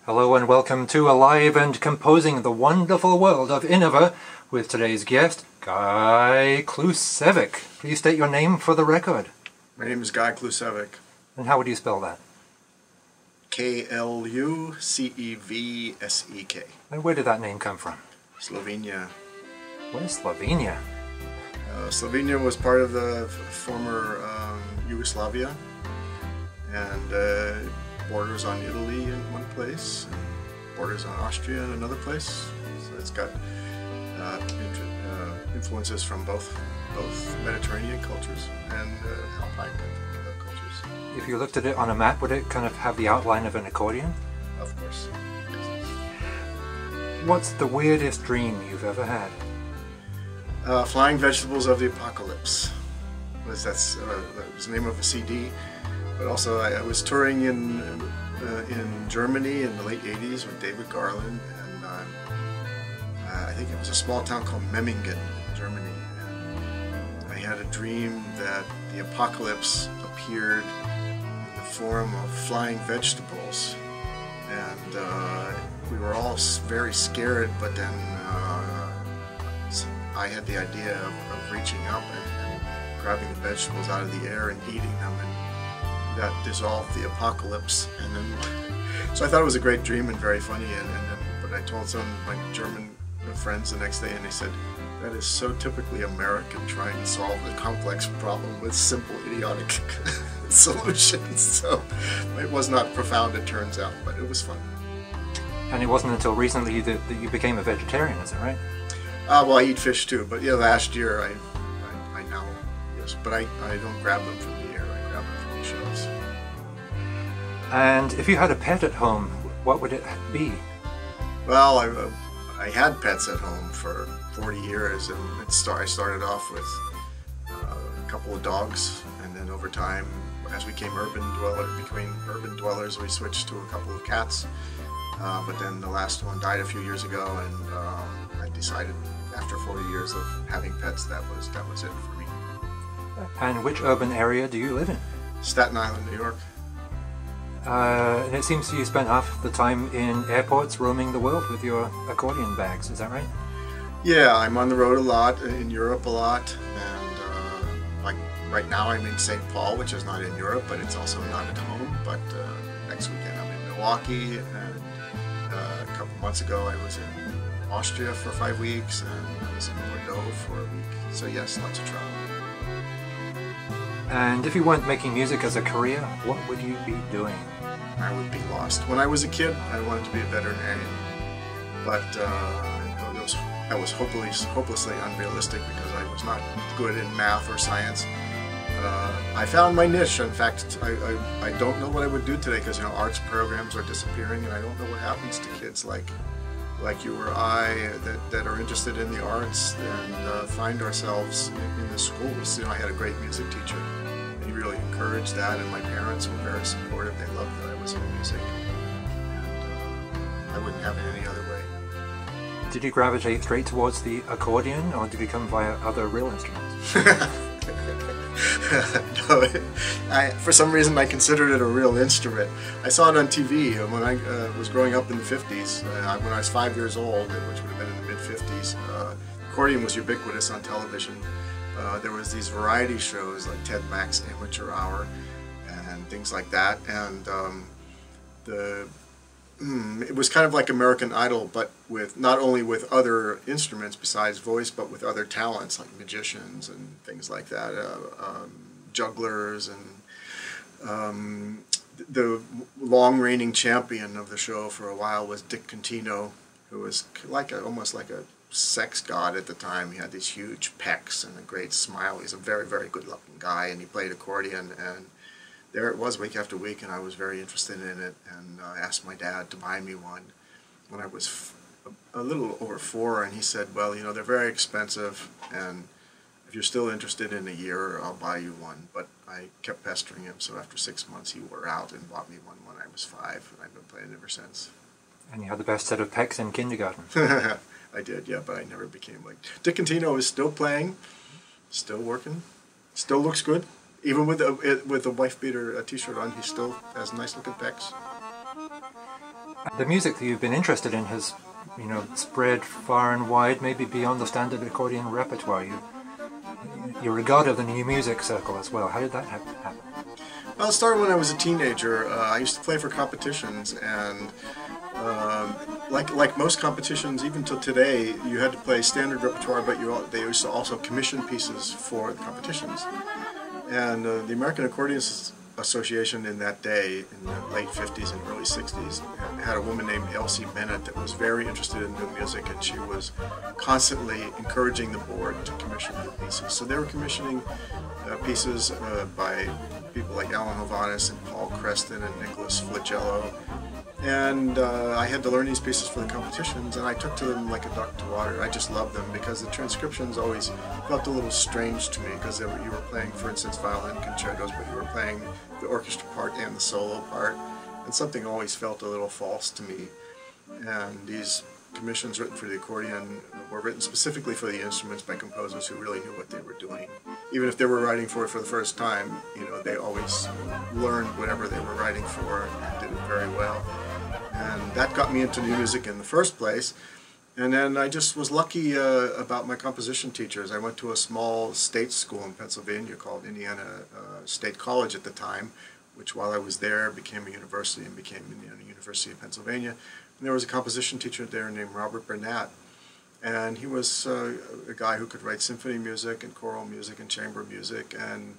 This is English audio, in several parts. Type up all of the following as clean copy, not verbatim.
Hello and welcome to Alive and Composing the Wonderful World of Innova with today's guest, Guy Klucevsek. Please state your name for the record. My name is Guy Klucevsek. And how would you spell that? Klucevsek. And where did that name come from? Slovenia. Where's Slovenia? Slovenia was part of the former Yugoslavia, and borders on Italy in one place, and borders on Austria in another place. So it's got influences from both Mediterranean cultures and Alpine cultures. If you looked at it on a map, would it kind of have the outline of an accordion? Of course. What's the weirdest dream you've ever had? Flying Vegetables of the Apocalypse. That was the name of a CD. But also, I was touring in Germany in the late '80s with David Garland, and I think it was a small town called Memmingen in Germany. And I had a dream that the apocalypse appeared in the form of flying vegetables, and we were all very scared. But then I had the idea of reaching up and grabbing the vegetables out of the air and eating them, and that dissolved the apocalypse. And then, so I thought it was a great dream and very funny. But I told some of my German friends the next day, and they said, "That is so typically American, trying to solve a complex problem with simple, idiotic solutions." So it was not profound, it turns out, but it was fun. And it wasn't until recently that you became a vegetarian, is that right? Well, I eat fish too, but yeah, last year I now, yes, but I don't grab them from the air, I grab them from the shells. And if you had a pet at home, what would it be? Well, I had pets at home for 40 years, and I started off with a couple of dogs, and then over time, as we became urban dwellers, we switched to a couple of cats. But then the last one died a few years ago, and I decided after 40 years of having pets that was it for me. And which urban area do you live in? Staten Island, New York. And it seems you spend half the time in airports roaming the world with your accordion bags, is that right? Yeah, I'm on the road a lot, in Europe a lot, and like right now I'm in St. Paul, which is not in Europe, but it's also not at home. But next weekend I'm in Milwaukee, and a couple months ago I was in Austria for 5 weeks, and I was in Bordeaux for a week. So yes, lots of travel. And if you weren't making music as a career, what would you be doing? I would be lost. When I was a kid, I wanted to be a veterinarian, but that was hopelessly unrealistic because I was not good in math or science. I found my niche. In fact, I don't know what I would do today because arts programs are disappearing, and I don't know what happens to kids like you or I that are interested in the arts and find ourselves in the schools. I had a great music teacher. He really encouraged that, and my parents were very supportive. They loved that I was in music, and I wouldn't have it any other way. Did you gravitate straight towards the accordion, or did you come via other real instruments? No, for some reason I considered it a real instrument. I saw it on TV when I was growing up in the 50s. When I was 5 years old, which would have been in the mid-50s, accordion was ubiquitous on television. There was these variety shows like Ted Mack's Amateur Hour and things like that, and it was kind of like American Idol, but with not only with other instruments besides voice, but with other talents like magicians and things like that, jugglers, and the long-reigning champion of the show for a while was Dick Contino, who was almost like a sex god at the time. He had these huge pecs and a great smile. He's a very, very good-looking guy, and he played accordion, and there it was week after week, and I was very interested in it, and I asked my dad to buy me one when I was a little over 4, and he said, well, they're very expensive, and if you're still interested in a year, I'll buy you one. But I kept pestering him, so after 6 months he wore out and bought me one when I was 5, and I've been playing ever since. And you had the best set of pecs in kindergarten. I did, yeah, but I never became like... Dick Contino is still playing, still working, still looks good. Even with a wife beater t-shirt on, he still has nice looking pecs. The music that you've been interested in has, you know, spread far and wide, maybe beyond the standard accordion repertoire. You're a god of the new music circle as well. How did that happen? Well, it started when I was a teenager. I used to play for competitions, and like most competitions, even till today, you had to play standard repertoire, but they used to also commission pieces for the competitions. And the American Accordionists Association in that day, in the late 50s and early 60s, had a woman named Elsie Bennett that was very interested in new music, and she was constantly encouraging the board to commission new pieces. So they were commissioning pieces by people like Alan Hovanes and Paul Creston and Nicholas Flagello. And I had to learn these pieces for the competitions, and I took to them like a duck to water. I just loved them because the transcriptions always felt a little strange to me, because you were playing, for instance, violin concertos, but you were playing the orchestra part and the solo part, and something always felt a little false to me. And these commissions written for the accordion were written specifically for the instruments by composers who really knew what they were doing. Even if they were writing for it for the first time, you know, they always learned whatever they were writing for and did it very well. And that got me into new music in the first place. And then I just was lucky about my composition teachers. I went to a small state school in Pennsylvania called Indiana State College at the time, which while I was there became a university and became Indiana University of Pennsylvania. And there was a composition teacher there named Robert Burnett. And he was a guy who could write symphony music and choral music and chamber music. And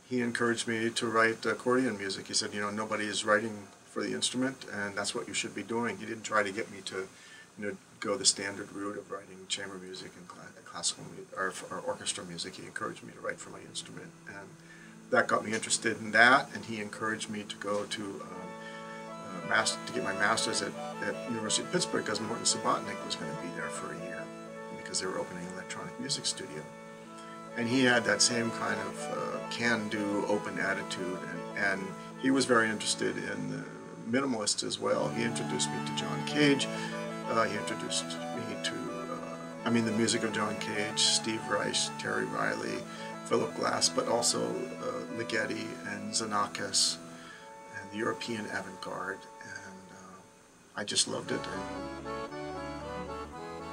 he encouraged me to write accordion music. He said, you know, nobody is writing for the instrument, and that's what you should be doing. He didn't try to get me to, you know, go the standard route of writing chamber music and classical or orchestra music. He encouraged me to write for my instrument, and that got me interested in that. And he encouraged me to go to get my master's at University of Pittsburgh, because Morton Subotnick was going to be there for a year because they were opening an electronic music studio. And he had that same kind of can-do, open attitude, and he was very interested in the minimalists as well. He introduced me to John Cage. He introduced me to, the music of John Cage, Steve Reich, Terry Riley, Philip Glass, but also Ligeti and Xenakis and the European avant-garde. And I just loved it. And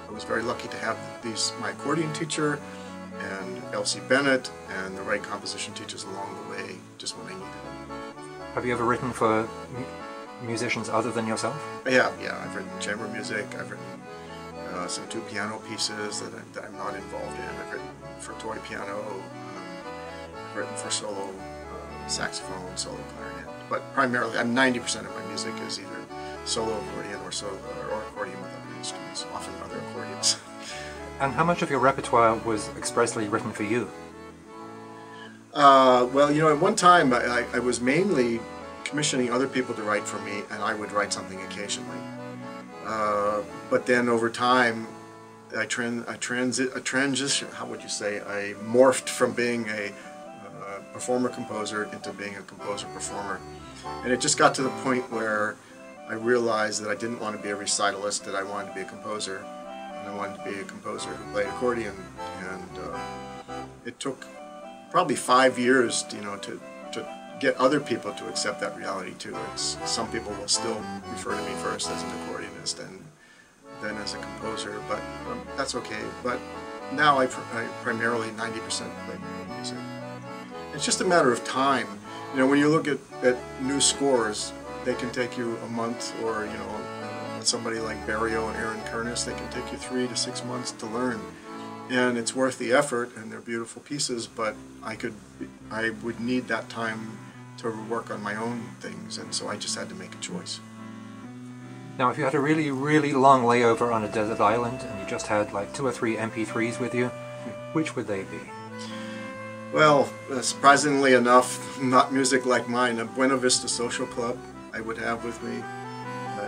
I was very lucky to have my accordion teacher and Elsie Bennett and the right composition teachers along the way, just when I needed them. Have you ever written for musicians other than yourself? Yeah, I've written chamber music. I've written some two piano pieces that I'm not involved in. I've written for toy piano. I've written for solo saxophone, solo clarinet. But primarily, 90% of my music is either solo accordion or accordion with other instruments, often other accordions. And how much of your repertoire was expressly written for you? Well, you know, at one time I was mainly commissioning other people to write for me, and I would write something occasionally. But then over time, I morphed from being a performer-composer into being a composer-performer. And it just got to the point where I realized that I didn't want to be a recitalist, that I wanted to be a composer. And I wanted to be a composer who played accordion. And it took probably 5 years, you know, to get other people to accept that reality too. Some people will still refer to me first as an accordionist and then as a composer, but that's okay. But now I primarily 90% play my own music. It's just a matter of time. You know, when you look at new scores, they can take you a month, or, you know, with somebody like Barrio and Aaron Kernis, they can take you 3 to 6 months to learn. And it's worth the effort, and they're beautiful pieces, but I would need that time to work on my own things, and so I just had to make a choice. Now, if you had a really, really long layover on a desert island, and you just had like 2 or 3 MP3s with you, which would they be? Well, surprisingly enough, not music like mine. A Buena Vista Social Club I would have with me.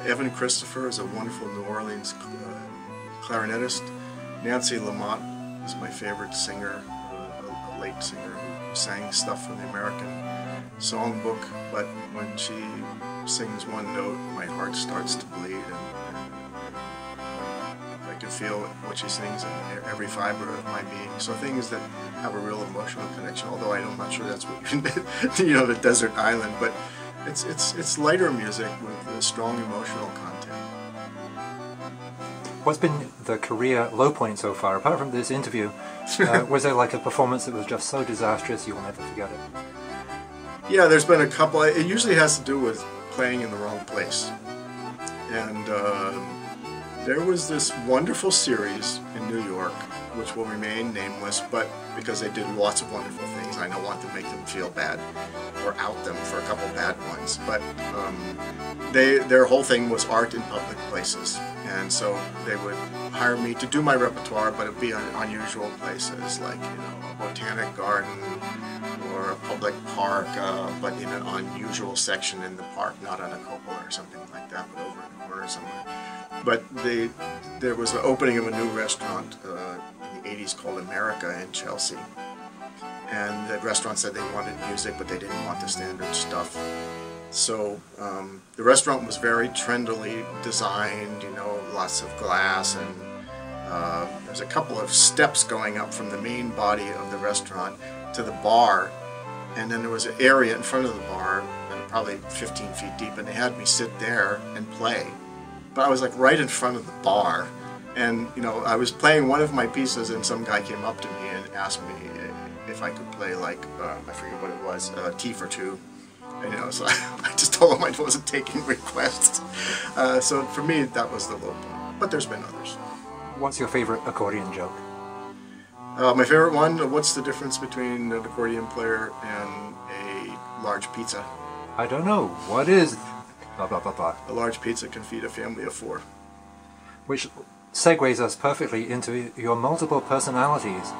Evan Christopher is a wonderful New Orleans clarinetist. Nancy Lamont is my favorite singer, a late singer who sang stuff from the American songbook, but when she sings one note, my heart starts to bleed, and I can feel what she sings in every fiber of my being. So things that have a real emotional connection, although I'm not sure that's what you know, the desert island, but it's lighter music with a strong emotional content. What's been the career low point so far? Apart from this interview, was there like a performance that was just so disastrous you will never forget it? Yeah, there's been a couple. It usually has to do with playing in the wrong place. And there was this wonderful series in New York, which will remain nameless, but because they did lots of wonderful things, I don't want to make them feel bad or out them for a couple bad ones. But their whole thing was art in public places, and so they would hire me to do my repertoire, but it'd be in unusual places, like a botanic garden or a public park, but in an unusual section in the park, not on a cupola or something like that, but over in a corner somewhere. But there was the opening of a new restaurant in the 80s called America in Chelsea. And the restaurant said they wanted music, but they didn't want the standard stuff. So the restaurant was very trendily designed, lots of glass, and there's a couple of steps going up from the main body of the restaurant to the bar. And then there was an area in front of the bar, probably 15 feet deep, and they had me sit there and play. But I was like right in front of the bar, and I was playing one of my pieces, and some guy came up to me and asked me if I could play like I forget what it was, T for Two, and so I just told him I wasn't taking requests. So for me, that was the low point. But there's been others. What's your favorite accordion joke? My favorite one. What's the difference between an accordion player and a large pizza? I don't know. What is? Blah, blah, blah, blah. A large pizza can feed a family of 4. Which segues us perfectly into your multiple personalities.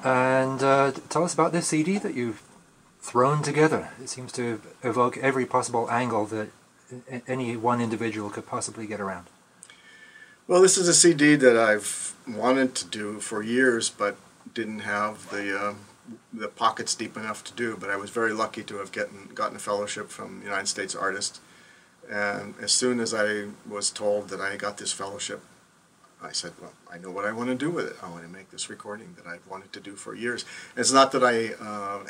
And tell us about this CD that you've thrown together. It seems to evoke every possible angle that any one individual could possibly get around. Well, this is a CD that I've wanted to do for years, but didn't have the pockets deep enough to do. But I was very lucky to have gotten a fellowship from the United States Artists. And as soon as I was told that I got this fellowship, I said, well, I know what I want to do with it. I want to make this recording that I've wanted to do for years. It's not that I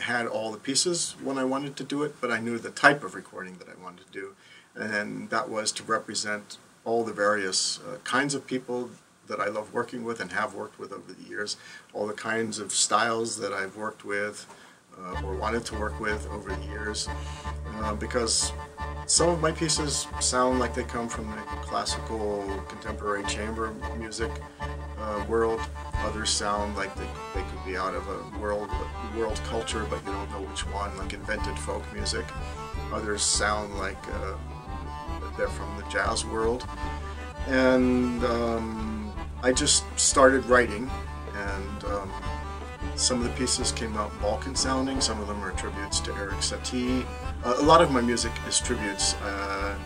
had all the pieces when I wanted to do it, but I knew the type of recording that I wanted to do. And that was to represent all the various kinds of people that I love working with and have worked with over the years, all the kinds of styles that I've worked with or wanted to work with over the years, because some of my pieces sound like they come from the classical contemporary chamber music world. Others sound like they could be out of a world culture, but you don't know which one, like invented folk music. Others sound like they're from the jazz world. And I just started writing, and some of the pieces came out Balkan sounding, some of them are tributes to Eric Satie. A lot of my music is tributes. A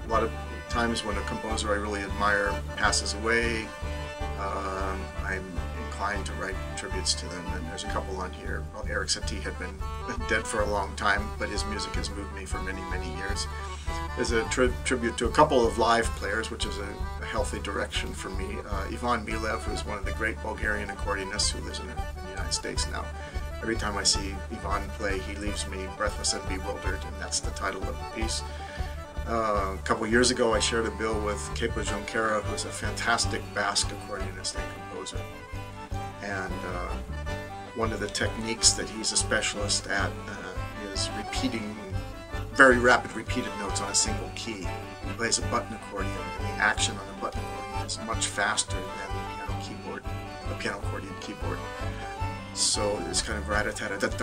lot of times when a composer I really admire passes away, I'm inclined to write tributes to them, and there's a couple on here. Well, Eric Satie had been dead for a long time, but his music has moved me for many, many years. There's a tribute to a couple of live players, which is a healthy direction for me. Ivan Milev, who's one of the great Bulgarian accordionists who lives in the United States now. Every time I see Ivan play, he leaves me breathless and bewildered, and that's the title of the piece. A couple years ago, I shared a bill with Kepa Junqueira, who's a fantastic Basque accordionist and composer. And one of the techniques that he's a specialist at is repeating very rapid repeated notes on a single key. He plays a button accordion, and the action on the button accordion is much faster than the piano accordion keyboard. So it's kind of rat-a-tat-a, that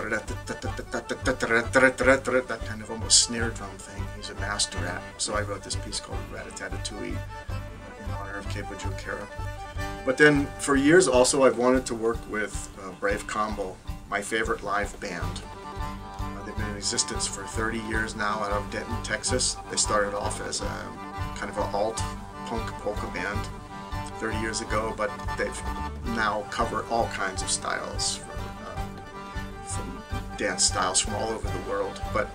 kind of almost snare drum thing he's a master at. So I wrote this piece called Rat-a-tat-a-tui in honor of Kepa Junqueira. But then for years also I've wanted to work with Brave Combo, my favorite live band. They've been in existence for 30 years now out of Denton, Texas. They started off as a kind of an alt-punk polka band 30 years ago, but they've now covered all kinds of styles, from dance styles from all over the world. But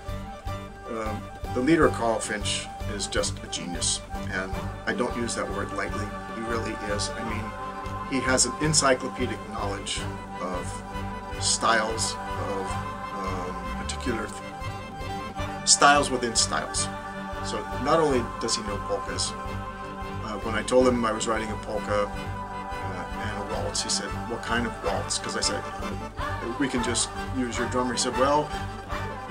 the leader, Carl Finch, is just a genius, and I don't use that word lightly. He really is. I mean, he has an encyclopedic knowledge of styles, of particular styles within styles. So not only does he know polkas, when I told him I was writing a polka and a waltz, he said, "What kind of waltz?" Because I said, "We can just use your drummer." He said, "Well,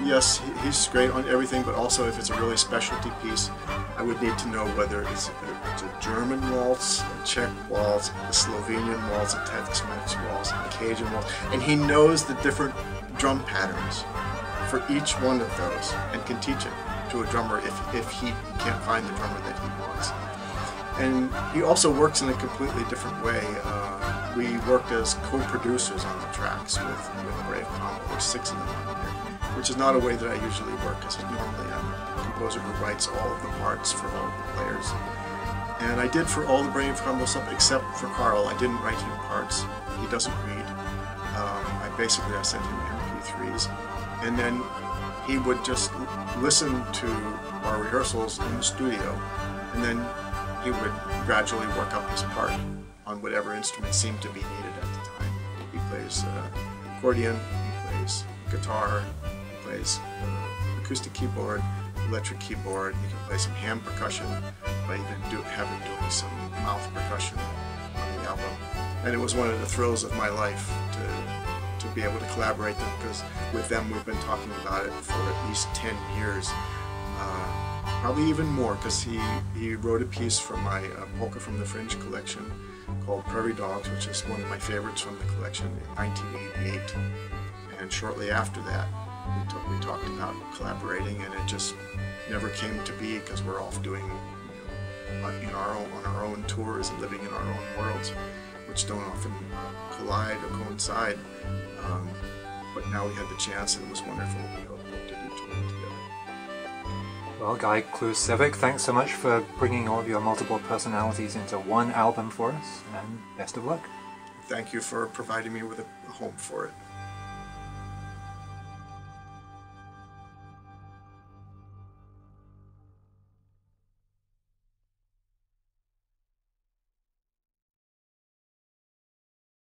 yes, he's great on everything, but also if it's a really specialty piece, I would need to know whether it's a German waltz, a Czech waltz, a Slovenian waltz, a Tex-Mex waltz, a Cajun waltz." And he knows the different drum patterns for each one of those and can teach it to a drummer if he can't find the drummer that he wants. And he also works in a completely different way. We worked as co-producers on the tracks with Brave Combo. There's 6 of them on here, which is not a way that I usually work, because normally I'm a composer who writes all of the parts for all of the players. And I did for all the Brave Combo stuff except for Carl. I didn't write him parts. He doesn't read. I sent him MP3s, and then he would just listen to our rehearsals in the studio, and then he would gradually work up his part on whatever instrument seemed to be needed at the time. He plays accordion, he plays guitar, he plays acoustic keyboard, electric keyboard, he can play some hand percussion. I even have him doing some mouth percussion on the album. And it was one of the thrills of my life to be able to collaborate with them. We've been talking about it for at least 10 years. Probably even more, because he wrote a piece for my Polka from the Fringe collection called Prairie Dogs, which is one of my favorites from the collection, in 1988. And shortly after that, we talked about collaborating, and it just never came to be, because we're off doing, on our own tours and living in our own worlds, which don't often collide or coincide. But now we had the chance, and it was wonderful to be able to do touring together. Well, Guy Klucevsek, thanks so much for bringing all of your multiple personalities into one album for us, and best of luck. Thank you for providing me with a home for it.